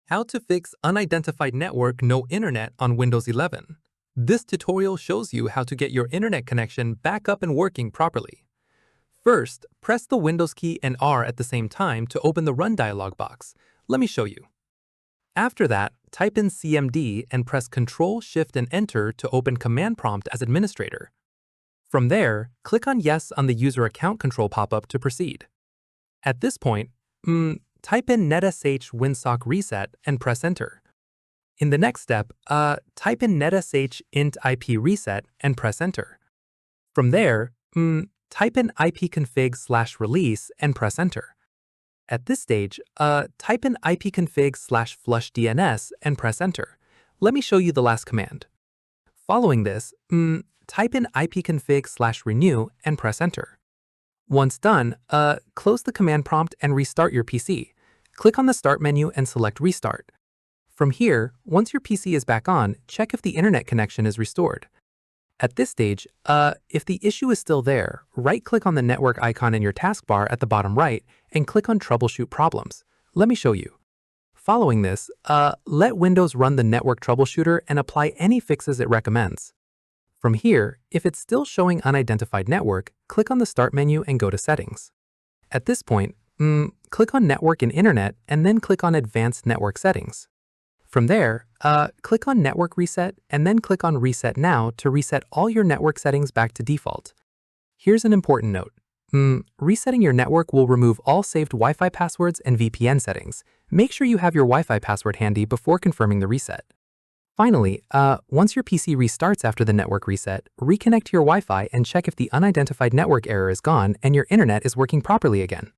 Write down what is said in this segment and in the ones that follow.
How to fix unidentified network no internet on Windows 11. This tutorial shows you how to get your internet connection back up and working properly. First, press the Windows key and R at the same time to open the Run dialog box. Let me show you. After that, type in CMD and press Ctrl, Shift, and Enter to open Command Prompt as administrator. From there, click on Yes on the User Account Control pop-up to proceed. At this point, type in netsh winsock reset and press Enter. In the next step, type in netsh int IP reset and press Enter. From there, type in ipconfig/release and press Enter. At this stage, type in ipconfig/flushdns and press Enter. Let me show you the last command. Following this, type in ipconfig/renew and press Enter. Once done, close the command prompt and restart your PC. Click on the Start menu and select Restart. From here, once your PC is back on, check if the internet connection is restored. At this stage, if the issue is still there, right-click on the network icon in your taskbar at the bottom right and click on Troubleshoot Problems. Let me show you. Following this, let Windows run the network troubleshooter and apply any fixes it recommends. From here, if it's still showing unidentified network, click on the Start menu and go to Settings. At this point, click on Network and Internet and then click on Advanced Network Settings. From there, click on Network Reset and then click on Reset Now to reset all your network settings back to default. Here's an important note. Resetting your network will remove all saved Wi-Fi passwords and VPN settings. Make sure you have your Wi-Fi password handy before confirming the reset. Finally, once your PC restarts after the network reset, reconnect to your Wi-Fi and check if the unidentified network error is gone and your internet is working properly again.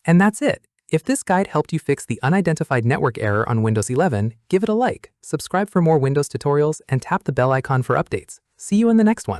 And that's it. If this guide helped you fix the unidentified network error on Windows 11, give it a like, subscribe for more Windows tutorials, and tap the bell icon for updates. See you in the next one.